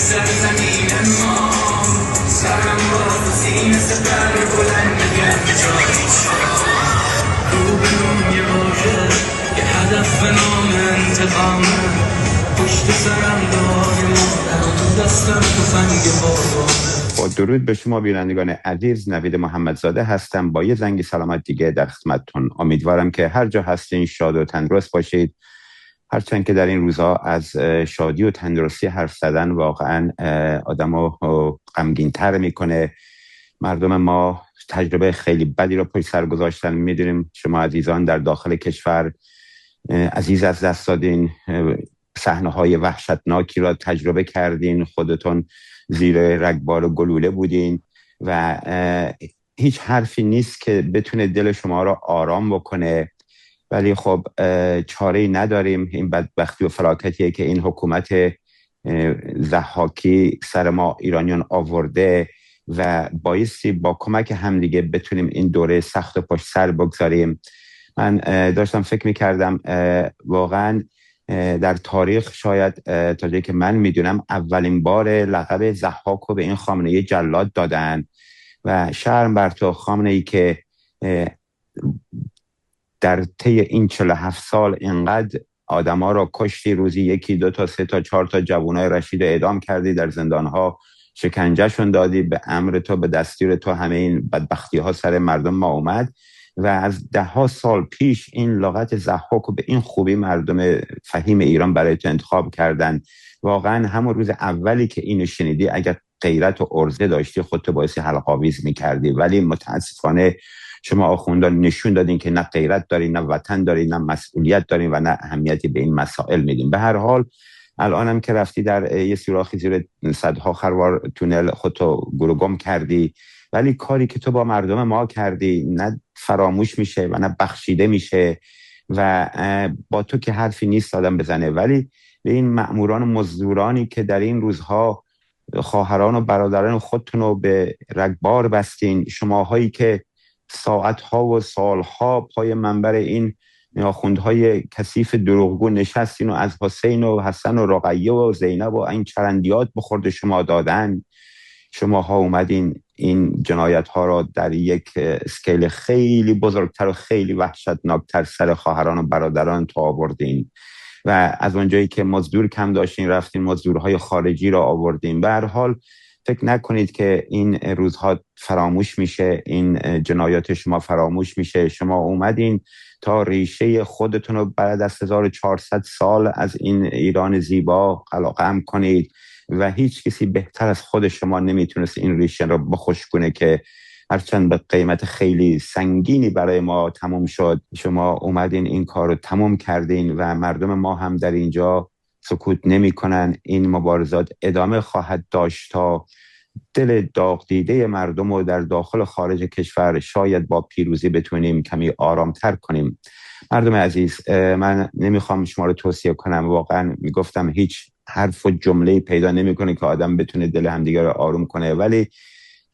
سرزمین ما، سرم با سینه سپر بلند گرد جایی شد. روبروم یه موجه، یه هدف به نام انتقامه، پشت سرم داری مادر، تو دستم تفنگ بابامه. با درود به شما بینندگان عزیز، نوید محمدزاده هستم با یه زنگ سلامت دیگه در خدمتتون. امیدوارم که هر جا هستین شاد و تندرست باشید. هرچند که در این روزها از شادی و تندرستی حرف زدن واقعا آدمو غمگین‌تر میکنه. مردم ما تجربه خیلی بدی رو پشت سر گذاشتن. میدونیم شما عزیزان در داخل کشور عزیز از دست دادین، صحنه‌های وحشتناکی را تجربه کردین، خودتون زیر رگبار و گلوله بودین و هیچ حرفی نیست که بتونه دل شما را آرام بکنه. ولی خب چاره‌ای نداریم. این بدبختی و فلاکتیه که این حکومت ضحاکی سر ما ایرانیان آورده و بایستی با کمک همدیگه بتونیم این دوره سخت و پشت سر بگذاریم. من داشتم فکر می‌کردم واقعاً در تاریخ شاید تا جایی که من میدونم اولین بار لقب ضحاک رو به این خامنه‌ای جلاد دادن و شرم بر تو خامنه‌ای که در طی این 47 سال اینقدر آدما را کشتی، روزی 1 2 تا 3 تا 4 تا جوانای رشید اعدام کردی، در زندان‌ها شکنجهشون دادی، به امر تو به دستور تو همه این بدبختی‌ها سر مردم ما اومد و از 10 سال پیش این لغت ضحاک رو به این خوبی مردم فهیم ایران برای تو انتخاب کردن. واقعا همون روز اولی که اینو شنیدی اگر غیرت و عرضه داشتی خودت باعث حلق‌آویز می‌کردی، ولی متاسفانه شما آخوندان نشون دادین که نه غیرت دارین، نه وطن دارین، نه مسئولیت دارین و نه اهمیتی به این مسائل میدین. به هر حال الانم که رفتی در یه سوراخی زیر صدها خروار تونل خودتو گم کردی، ولی کاری که تو با مردم ما کردی نه فراموش میشه و نه بخشیده میشه و با تو که حرفی نیست آدم بزنه. ولی به این مأموران و مزدورانی که در این روزها خواهران و برادران خودتون رو به رگبار بستین، شماهایی که ساعتها و سالها پای منبر این آخوندهای کثیف دروغگو نشستین و از حسین و حسن و رقیه و زینب و این چرندیات بخورد شما دادن، شماها اومدین این جنایت ها را در یک اسکیل خیلی بزرگتر و خیلی وحشتناکتر سر خواهران و برادران تو آوردین و از اونجایی که مزدور کم داشتین رفتین مزدورهای خارجی را آوردین. به هر حال فکر نکنید که این روزها فراموش میشه، این جنایات شما فراموش میشه. شما اومدین تا ریشه خودتون رو بعد از 1400 سال از این ایران زیبا قلقم کنید و هیچ کسی بهتر از خود شما نمیتونست این ریشه رو بخشکونه که هرچند به قیمت خیلی سنگینی برای ما تموم شد. شما اومدین این کار رو تموم کردین و مردم ما هم در اینجا سکوت نمی کنن. این مبارزات ادامه خواهد داشت تا دل داغ دیده مردم رو در داخل و خارج کشور شاید با پیروزی بتونیم کمی آرامتر کنیم. مردم عزیز، من نمیخوام شما رو توصیه کنم، واقعا میگفتم هیچ حرف و جمله پیدا نمیکنه که آدم بتونه دل همدیگه رو آروم کنه، ولی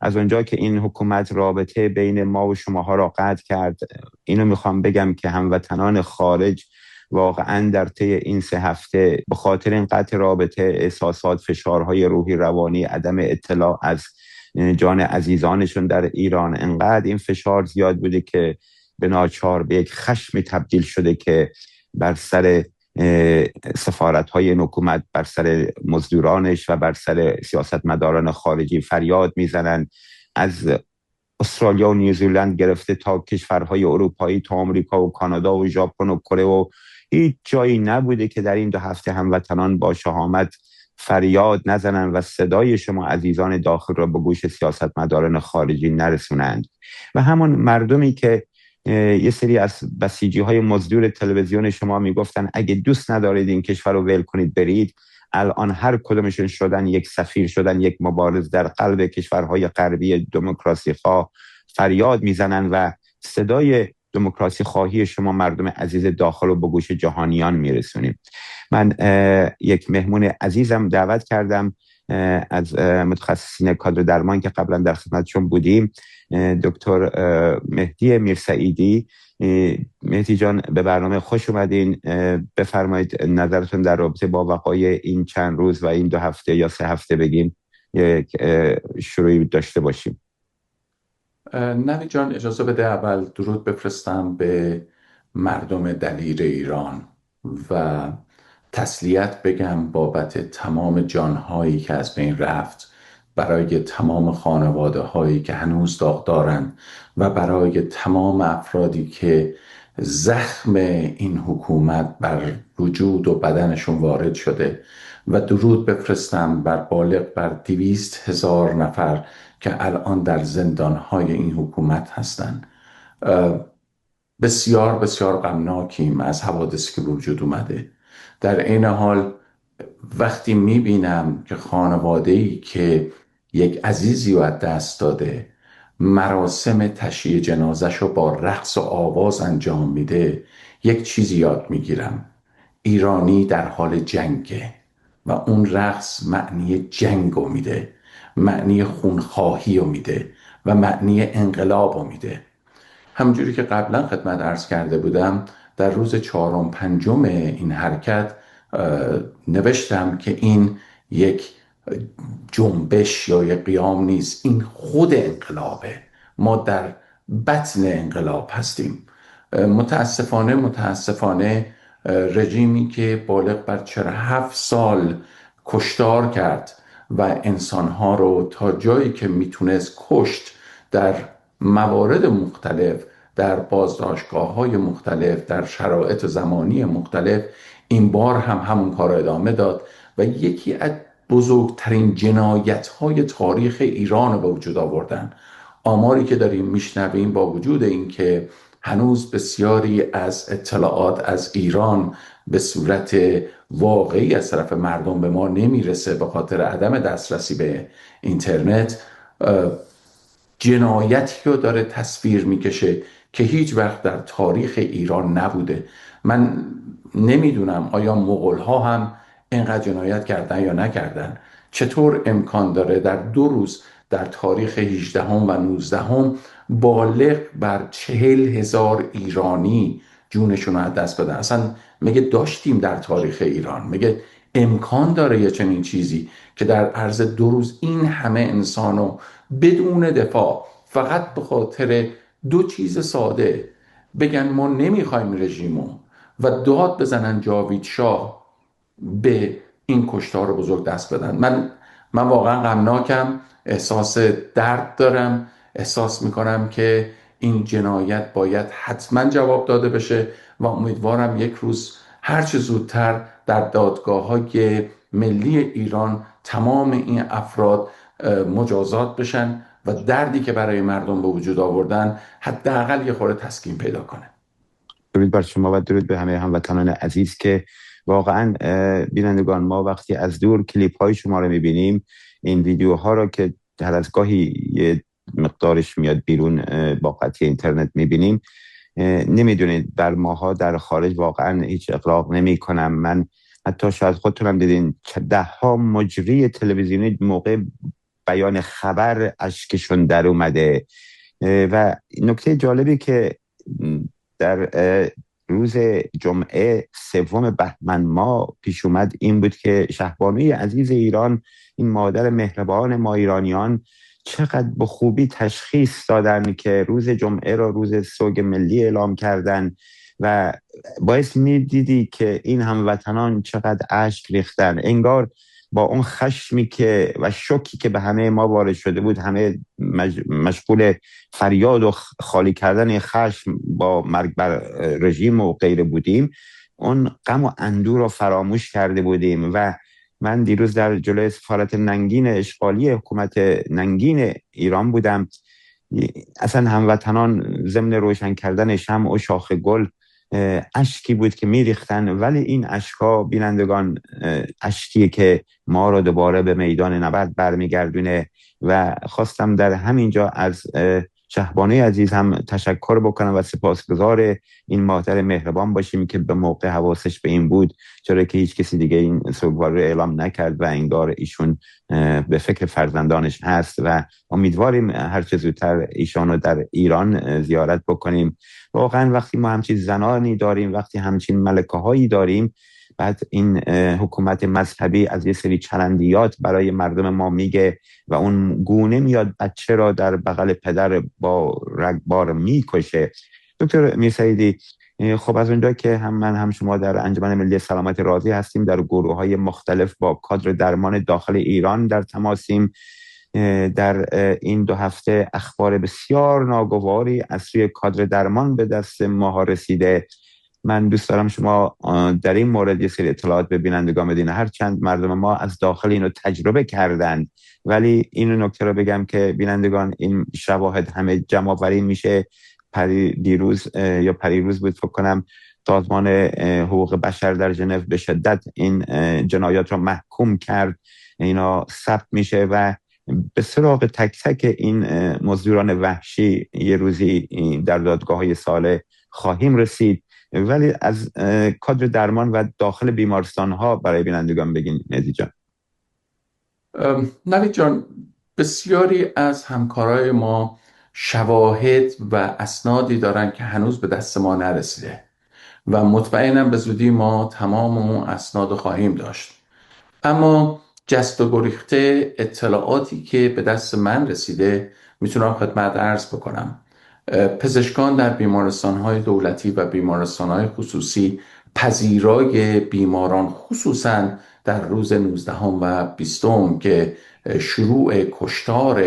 از اونجا که این حکومت رابطه بین ما و شماها را قطع کرد، اینو میخوام بگم که هموطنان خارج واقعا در طی این 3 هفته به خاطر این قطع رابطه احساسات، فشارهای روحی روانی، عدم اطلاع از جان عزیزانشون در ایران، انقدر این فشار زیاد بوده که به ناچار به یک خشم تبدیل شده که بر سر سفارت‌های این حکومت، بر سر مزدورانش و بر سر سیاستمداران خارجی فریاد میزنن. از استرالیا و نیوزیلند گرفته تا کشورهای اروپایی، تا آمریکا و کانادا و ژاپن و کره و هیچ جایی نبوده که در این 2 هفته هموطنان با شهامت فریاد نزنن و صدای شما عزیزان داخل را به گوش سیاستمداران خارجی نرسونند. و همون مردمی که یه سری از بسیجی‌های مزدور تلویزیون شما میگفتن اگه دوست ندارید این کشور رو ول کنید برید، الان هر کدومشون شدن یک سفیر، شدن یک مبارز در قلب کشورهای غربی دموکراسی خواه، فریاد میزنن و صدای دموکراسی خواهی شما مردم عزیز داخل رو به گوش جهانیان میرسونیم. من یک مهمون عزیزم دعوت کردم از متخصصین کادر درمان که قبلا در خدمتشون بودیم، دکتر مهدی میرسعیدی. مهدی جان، به برنامه خوش اومدین. بفرمایید نظرتون در رابطه با وقایع این چند روز و این 2 هفته یا 3 هفته بگیم یک شروعی داشته باشیم. نوید جان، اجازه بده اول درود بفرستم به مردم دلیر ایران و تسلیت بگم بابت تمام جانهایی که از بین رفت، برای تمام خانواده هایی که هنوز داغ دارند و برای تمام افرادی که زخم این حکومت بر وجود و بدنشون وارد شده و درود بفرستم بر بالغ بر 200,000 نفر که الان در زندانهای این حکومت هستند. بسیار بسیار غمناکیم از حوادثی که وجود اومده. در این حال وقتی میبینم که خانواده‌ای که یک عزیزی رو از دست داده مراسم تشییع جنازش رو با رقص و آواز انجام میده، یک چیزی یاد میگیرم: ایرانی در حال جنگه و اون رقص معنی جنگ رو میده، معنی خونخواهی رو میده و معنی انقلاب رو میده. همونجوری که قبلا خدمت عرض کرده بودم، در روز 4 و 5 این حرکت نوشتم که این یک جنبش یا یک قیام نیست، این خود انقلابه. ما در بطن انقلاب هستیم. متاسفانه رژیمی که بالغ بر 47 سال کشتار کرد و انسانها رو تا جایی که میتونست کشت، در موارد مختلف، در بازداشتگاه‌های مختلف، در شرایط زمانی مختلف، این بار هم همون کار ادامه داد و یکی از بزرگترین جنایت‌های تاریخ ایران رو به وجود آوردن. آماری که داریم میشنویم، با وجود اینکه هنوز بسیاری از اطلاعات از ایران به صورت واقعی از طرف مردم به ما نمیرسه به خاطر عدم دسترسی به اینترنت، جنایتی رو داره تصویر میکشه که هیچ وقت در تاریخ ایران نبوده. من نمیدونم آیا مغول‌ها هم اینقدر جنایت کردن یا نکردن. چطور امکان داره در 2 روز در تاریخ 18 و 19 بالغ بر 40,000 ایرانی جونشون رو از دست بدن؟ اصلا مگه داشتیم در تاریخ ایران؟ مگه امکان داره یه چنین چیزی که در عرض 2 روز این همه انسانو بدون دفاع، فقط به خاطر 2 چیز ساده بگن ما نمیخوایم رژیمو و داد بزنن جاوید شاه، به این کشتار بزرگ دست بدن؟ من واقعا غمناکم، احساس درد دارم، احساس میکنم که این جنایت باید حتما جواب داده بشه و امیدوارم یک روز هرچه زودتر در دادگاه‌های ملی ایران تمام این افراد مجازات بشن و دردی که برای مردم به وجود آوردن حداقل یه خورده تسکین پیدا کنه. درود بر شما و درود به همه هموطنان عزیز که واقعا بینندگان، ما وقتی از دور کلیپ های شما رو میبینیم، این ویدیوها رو که هر از گاهی یه مقدارش میاد بیرون با قطعی اینترنت میبینیم، نمیدونید بر ماها در خارج واقعا هیچ اقراق نمی کنم. من حتی شاید خودتونم دیدین 10 مجری تلویزیونی موقع بیان خبر اشکشون در اومده. و نکته جالبی که در روز جمعه 3 بهمن ما پیش اومد این بود که شهبانوی عزیز ایران، این مادر مهربان ما ایرانیان، چقدر به خوبی تشخیص دادن که روز جمعه را روز سوگ ملی اعلام کردن و باعث میدیدی که این هموطنان چقدر اشک ریختن. انگار با اون خشمی که و شوکی که به همه ما وارد شده بود، همه مشغول فریاد و خالی کردن خشم با مرگ بر رژیم و غیره بودیم، اون غم و اندوه رو فراموش کرده بودیم. و من دیروز در جلوی سفارت ننگین اشغالی حکومت ننگین ایران بودم. اصلا هموطنان ضمن روشن کردن شمع و شاخ گل اشکی بود که میریختن، ولی این اشکا بینندگان اشکیه که ما رو دوباره به میدان نبرد برمیگردونه. و خواستم در همینجا از شهبانوی عزیز هم تشکر بکنم و سپاسگزار این مادر مهربان باشیم که به موقع حواسش به این بود، چرا که هیچ کسی دیگه این سوگواری رو اعلام نکرد و انگار ایشون به فکر فرزندانش هست و امیدواریم هر چه زودتر ایشان رو در ایران زیارت بکنیم. واقعا وقتی ما همچین زنانی داریم، وقتی همچین ملکه هایی داریم، بعد این حکومت مذهبی از یه سری چرندیات برای مردم ما میگه و اون گونه میاد بچه را در بغل پدر با رگبار میکشه. دکتر میرسیدی، خب از اونجا که هم من هم شما در انجمن ملی سلامت راضی هستیم، در گروه های مختلف با کادر درمان داخل ایران در تماسیم، در این 2 هفته اخبار بسیار ناگواری از سوی کادر درمان به دست ما رسیده. من دوست دارم شما در این مورد یه سری اطلاعات به بینندگان بدین. هر چند مردم ما از داخل اینو تجربه کردن، ولی اینو نکته رو بگم که بینندگان این شواهد همه جمع آوری میشه. پریروز بود فکر کنم سازمان حقوق بشر در ژنو به شدت این جنایات رو محکوم کرد. اینا ثبت میشه و به سراغ تک تک این مزدوران وحشی یه روزی در دادگاه‌های ساله خواهیم رسید. ولی از کادر درمان و داخل بیمارستان ها برای بینندگان بگین مهدی جان. نوید جان، بسیاری از همکارای ما شواهد و اسنادی دارن که هنوز به دست ما نرسیده و مطمئنم به زودی ما تمام اون اسناد خواهیم داشت. اما جست و گریخته اطلاعاتی که به دست من رسیده میتونم خدمت عرض بکنم. پزشکان در بیمارستان‌های دولتی و بیمارستان‌های خصوصی پذیرای بیماران، خصوصاً در روز 19 و 20 که شروع کشتار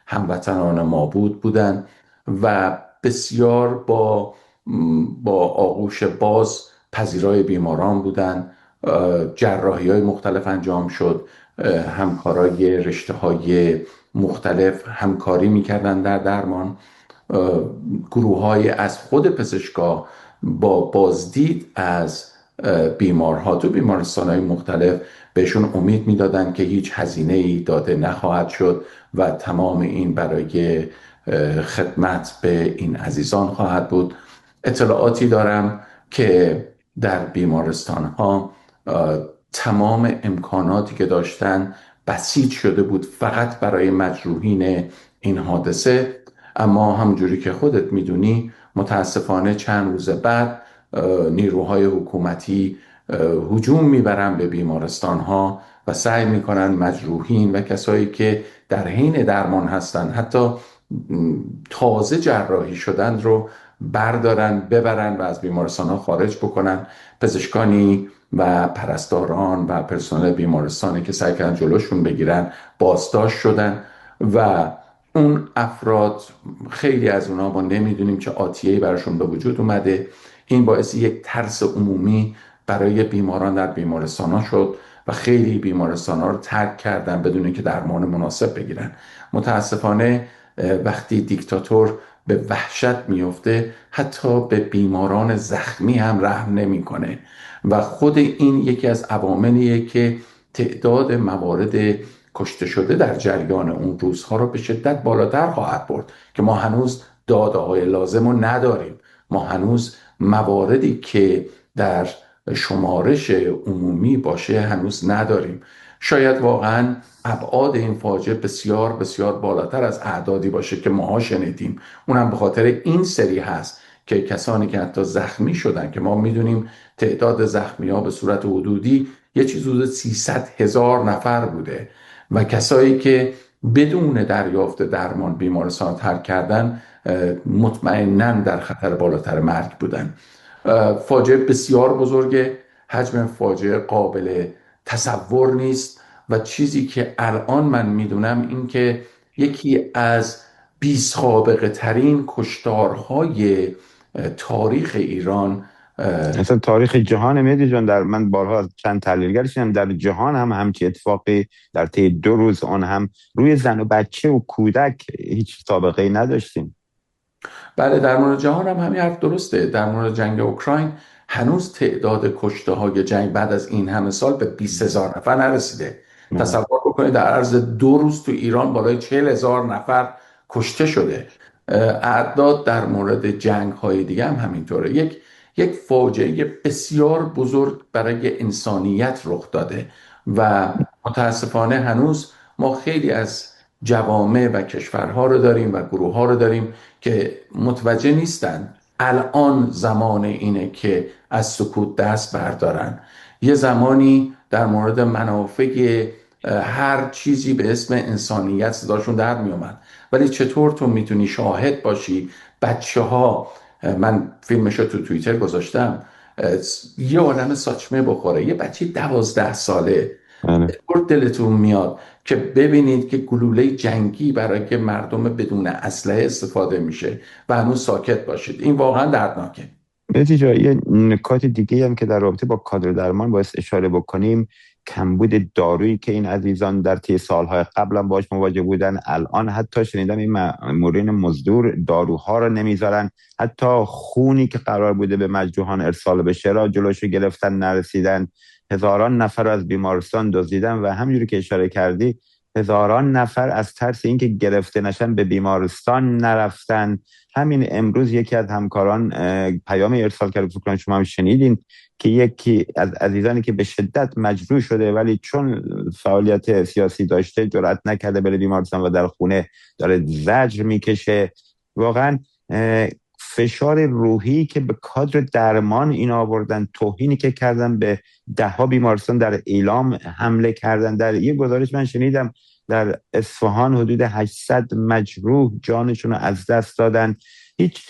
هموطنان ما بودند و بسیار با آغوش باز پذیرای بیماران بودند. جراحی‌های مختلف انجام شد، همکارای رشته‌های مختلف همکاری می‌کردند در درمان. گروه‌های از خود پزشکا با بازدید از بیمارها تو بیمارستان‌های مختلف بهشون امید میدادن که هیچ هزینه‌ای داده نخواهد شد و تمام این برای خدمت به این عزیزان خواهد بود. اطلاعاتی دارم که در بیمارستان‌ها تمام امکاناتی که داشتن بسیج شده بود فقط برای مجروحین این حادثه. اما همونجوری که خودت میدونی متاسفانه چند روز بعد نیروهای حکومتی هجوم میبرن به بیمارستان ها و سعی میکنن مجروحین و کسایی که در حین درمان هستن، حتی تازه جراحی شدن رو بردارن ببرن و از بیمارستان ها خارج بکنن. پزشکانی و پرستاران و پرسنل بیمارستانی که سعی کردن جلوشون بگیرن بازداشت شدن و اون افراد خیلی از اونا ما نمیدونیم چه آتیه‌ای براشون به وجود اومده. این باعث یک ترس عمومی برای بیماران در بیمارستان ها شد و خیلی بیمارستان ها رو ترک کردن بدون اینکه درمان مناسب بگیرن. متاسفانه وقتی دیکتاتور به وحشت میفته حتی به بیماران زخمی هم رحم نمیکنه و خود این یکی از عواملیه که تعداد موارد کشته شده در جریان اون روزها رو به شدت بالاتر خواهد برد که ما هنوز داده‌های لازم رو نداریم. ما هنوز مواردی که در شمارش عمومی باشه هنوز نداریم. شاید واقعا ابعاد این فاجعه بسیار بسیار بالاتر از اعدادی باشه که ماها شنیدیم. اونم به خاطر این سری هست که کسانی که حتی زخمی شدن که ما میدونیم تعداد زخمی ها به صورت حدودی یه چیز حدود 300,000 نفر بوده و کسایی که بدون دریافت درمان بیمارستان ترک کردن مطمئناً در خطر بالاتر مرگ بودن. فاجعه بسیار بزرگه، حجم فاجعه قابل تصور نیست و چیزی که الان من میدونم این که یکی از بی‌سابقه ترین کشتارهای تاریخ ایران، اصلا تاریخ جهان مهدی جان، در من بارها چند تحلیلگر شدم در جهان هم همچین اتفاقی در طی 2 روز آن هم روی زن و بچه و کودک هیچ سابقه نداشتیم. بله، در مورد جهان هم همین حرف درسته. در مورد جنگ اوکراین هنوز تعداد کشته های جنگ بعد از این همه سال به 20,000 نفر نرسیده. تصور بکنید در عرض 2 روز تو ایران بالای 40,000 نفر کشته شده. اعداد در مورد جنگ های دیگه هم همینطوره. یک فاجعه بسیار بزرگ برای انسانیت رخ داده و متاسفانه هنوز ما خیلی از جوامع و کشورها رو داریم و گروه ها رو داریم که متوجه نیستن الان زمان اینه که از سکوت دست بردارن. یه زمانی در مورد منافع هر چیزی به اسم انسانیت صداشون در می اومد، ولی چطور تو میتونی شاهد باشی بچه ها، من فیلمشو تو توییتر گذاشتم، یه عالم ساچمه بخوره، یه بچه 12 ساله، چطور دلتون میاد که ببینید که گلوله جنگی برای مردم بدون اسلحه استفاده میشه و هنوز ساکت باشید؟ این واقعا دردناکه. نتیجه یه نکات دیگه هم که در رابطه با کادر درمان باید اشاره بکنیم، کمبود دارویی که این عزیزان در طی سالهای قبل هم باش مواجه بودن، الان حتی شنیدم این مامورین مزدور داروها رو نمیذارن، حتی خونی که قرار بوده به مجروحان ارسال بشه را جلوشو گرفتن، نرسیدن. هزاران نفر از بیمارستان دزدیدن و همونجوری که اشاره کردی هزاران نفر از ترس اینکه گرفته نشن به بیمارستان نرفتن. همین امروز یکی از همکاران پیامی ارسال کرد، فکر کنم شما هم شنیدین، که یکی از عزیزانی که به شدت مجروح شده ولی چون فعالیت سیاسی داشته جرئت نکرده بره بیمارستان و در خونه داره زجر میکشه. واقعا فشار روحی که به کادر درمان اینا آوردن، توهینی که کردن به 10 بیمارستان در ایلام حمله کردن. در یه گزارش من شنیدم در اصفهان حدود 800 مجروح جانشون رو از دست دادن. هیچ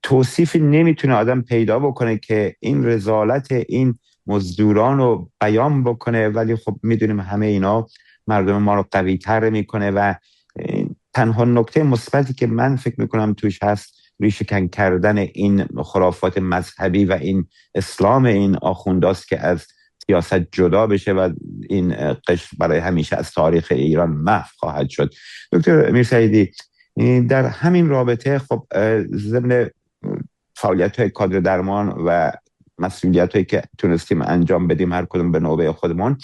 توصیفی نمیتونه آدم پیدا بکنه که این رذالت این مزدوران رو بیان بکنه، ولی خب میدونیم همه اینا مردم ما رو قوی تر میکنه و تنها نکته مثبتی که من فکر میکنم توش هست ریشه‌کن کردن این خرافات مذهبی و این اسلام این آخونداست که از سیاست جدا بشه و این قشر برای همیشه از تاریخ ایران محو خواهد شد. دکتر میرسعیدی، در همین رابطه خب ضمن فعالیت‌های کادر درمان و مسئولیت‌هایی که تونستیم انجام بدیم هر کدوم به نوبه خودمون،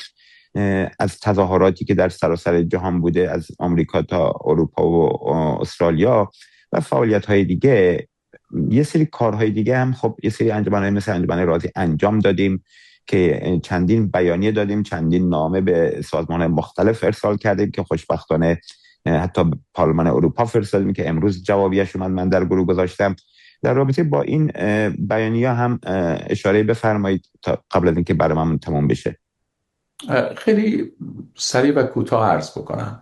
از تظاهراتی که در سراسر جهان بوده، از آمریکا تا اروپا و استرالیا و فعالیت‌های دیگه، یه سری کارهای دیگه هم خب یه سری انجمن‌های مثل انجمن رازی انجام دادیم که چندین بیانیه دادیم، چندین نامه به سازمان مختلف ارسال کردیم که خوشبختانه حتی پارلمان اروپا فرستادیم که امروز جوابیش اومد، من در گروه گذاشتم. در رابطه با این بیانیه هم اشاره بفرمایید تا قبل از اینکه برنامه‌مون تموم بشه. خیلی سریع و کوتاه عرض بکنم.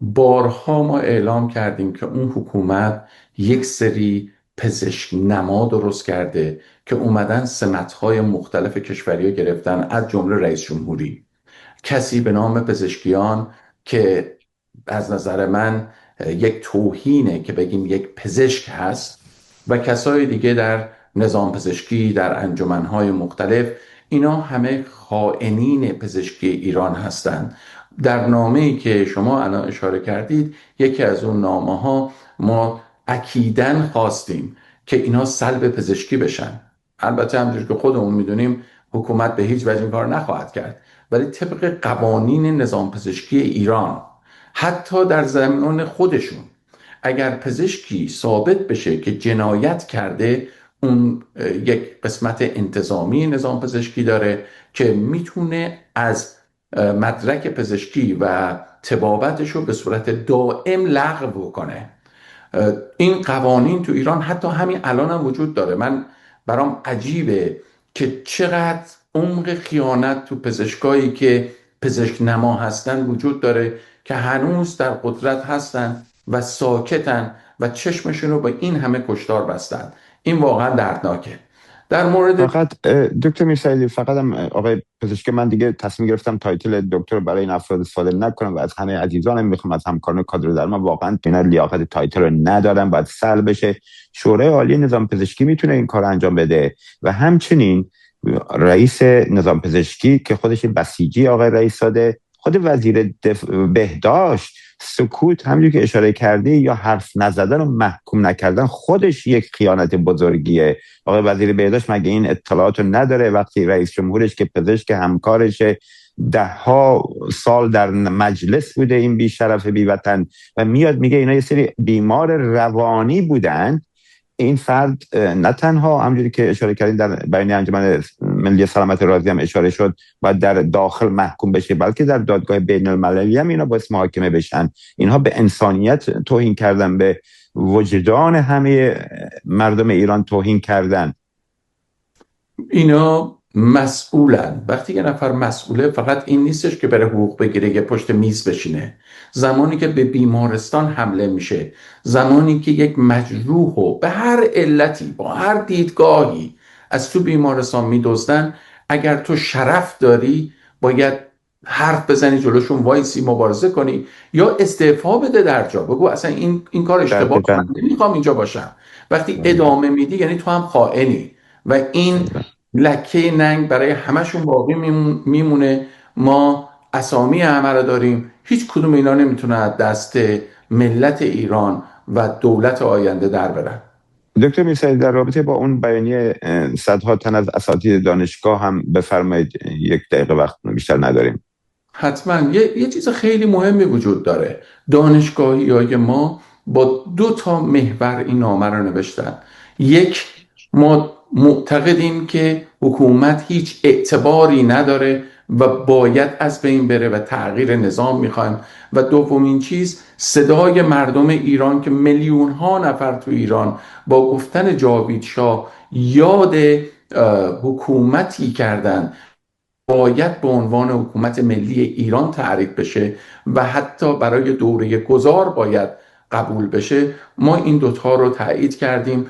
بارها ما اعلام کردیم که اون حکومت یک سری پزشک نما درست کرده که اومدن سمت‌های مختلف کشوری گرفتن، از جمله رئیس جمهوری، کسی به نام پزشکیان که از نظر من یک توهینه که بگیم یک پزشک هست، و کسای دیگه در نظام پزشکی در انجمن‌های مختلف. اینا همه خائنین پزشکی ایران هستند. در نامه‌ای که شما الان اشاره کردید، یکی از اون نامه‌ها ما اکیداً خواستیم که اینا سلب پزشکی بشن. البته همونجوری که خودمون میدونیم حکومت به هیچ وجه این کار نخواهد کرد، ولی طبق قوانین نظام پزشکی ایران حتی در زمان خودشون اگر پزشکی ثابت بشه که جنایت کرده، اون یک قسمت انتظامی نظام پزشکی داره که میتونه از مدرک پزشکی و طبابتش رو به صورت دائم لغو کنه. این قوانین تو ایران حتی همین الان هم وجود داره. من برام عجیبه که چقدر عمق خیانت تو پزشکایی که پزشک نما هستن وجود داره که هنوز در قدرت هستن و ساکتن و چشمشون رو به این همه کشتار بستن. این واقعا دردناکه. در مورد فقط دکتر میرسعیدی، فقط هم آقای پزشک، من دیگه تصمیم گرفتم تایتل دکتر برای این افراد استفاده نکنم و از همه عزیزانم میخوام، از همکاران کادر درمان، واقعا اینا لیاقت تایتل رو ندارن، باید سلب بشه. شورای عالی نظام پزشکی میتونه این کار انجام بده و همچنین رئیس نظام پزشکی که خودش بسیجی آقای رئیس ساده، خود وزیر بهداشت، سکوت همونجوری که اشاره کردی یا حرف نزدن و محکوم نکردن خودش یک خیانت بزرگیه. آقای وزیر بهداشت مگه این اطلاعاتو نداره وقتی رئیس جمهورش که پزشک همکارشه 10 سال در مجلس بوده این بیشرف بیوطن و میاد میگه اینا یه سری بیمار روانی بودن. این فرد نه تنها همجوری که اشاره کردین در بیانیه انجمن ملی سلامت راضی هم اشاره شد باید در داخل محکوم بشه، بلکه در دادگاه بین المللی هم اینا باید محاکمه بشن. اینها به انسانیت توهین کردن، به وجدان همه مردم ایران توهین کردن. اینا مسئولن. وقتی یه نفر مسئوله فقط این نیستش که بره حقوق بگیره که پشت میز بشینه. زمانی که به بیمارستان حمله میشه، زمانی که یک مجروح و به هر علتی با هر دیدگاهی از تو بیمارستان میدزدن، اگر تو شرف داری باید حرف بزنی جلوشون، وایسی، مبارزه کنی یا استعفا بده در جا، بگو اصلا این کار اشتباه، من نمیخوام اینجا باشم. وقتی ادامه میدی یعنی تو هم خائنی و این لکه ننگ برای همشون باقی میمونه. ما اسامی همه رو داریم، هیچ کدوم اینا نمیتونه از دست ملت ایران و دولت آینده در برن. دکتر میرسعیدی در رابطه با اون بیانیه صدها تن از اساتید دانشگاه هم بفرمایید، 1 دقیقه وقت بیشتر نداریم. حتما. یه چیز خیلی مهمی وجود داره. دانشگاهیای ما با 2 محور این نامه رو نوشتن. یک، ما معتقدیم که حکومت هیچ اعتباری نداره و باید از بین بره و تغییر نظام میخوایم. و دومین چیز، صدای مردم ایران که میلیون ها نفر تو ایران با گفتن جاوید شاه یاد حکومتی کردن باید به عنوان حکومت ملی ایران تعریف بشه و حتی برای دوره گذار باید قبول بشه. ما این 2 رو تایید کردیم.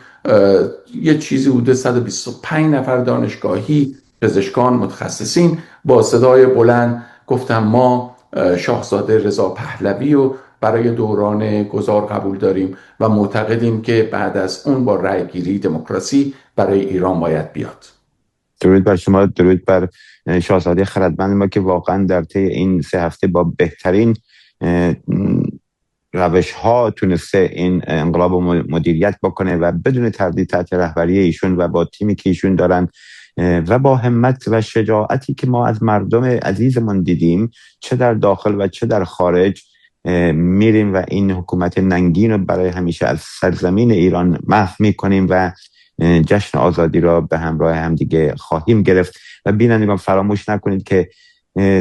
یه چیزی حدود 125 نفر دانشگاهی، پزشکان، متخصصین با صدای بلند گفتم ما شاهزاده رضا پهلوی رو برای دوران گذار قبول داریم و معتقدیم که بعد از اون با رأی گیری دموکراسی برای ایران باید بیاد. درود بر شما، درود بر شاهزاده خردمند ما که واقعا در طی این 3 هفته با بهترین روش ها تونسته این انقلاب رو مدیریت بکنه و بدون تردید تحت رهبری ایشون و با تیمی که ایشون دارن و با همت و شجاعتی که ما از مردم عزیزمون دیدیم، چه در داخل و چه در خارج، میریم و این حکومت ننگین رو برای همیشه از سرزمین ایران محو میکنیم و جشن آزادی را به همراه هم دیگه خواهیم گرفت. و بینندگان فراموش نکنید که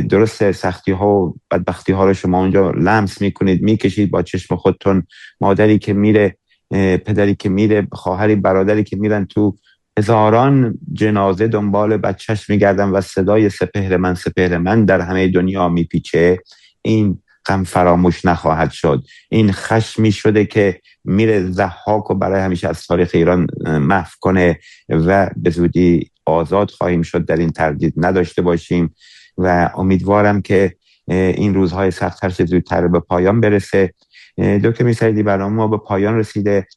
درست سختی ها و بدبختی ها رو شما اونجا لمس میکنید، میکشید با چشم خودتون. مادری که میره، پدری که میره، خواهری، برادری که میرن تو هزاران جنازه دنبال بچهش میگردن و صدای سپهر من در همه دنیا میپیچه. این غم فراموش نخواهد شد. این خشمی شده که میره ضحاک و برای همیشه از تاریخ ایران محو کنه و به زودی آزاد خواهیم شد، در این تردید نداشته باشیم و امیدوارم که این روزهای سخت هر چه زودتر به پایان برسه. دکتر میرسعیدی، برنامه ما به پایان رسیده.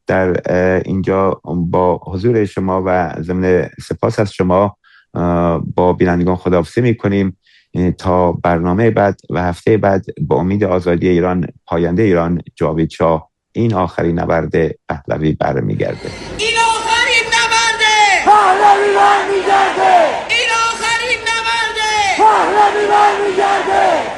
در اینجا با حضور شما و ضمن سپاس از شما با بینندگان خداحافظی میکنیم تا برنامه بعد و هفته بعد. با امید آزادی ایران، پاینده ایران، جاوید شاه. این آخرین نبرد پهلوی برمیگرده. این آخرین نبرده پهلوی برمیگرده. این آخرین نبرده پهلوی برمیگرده.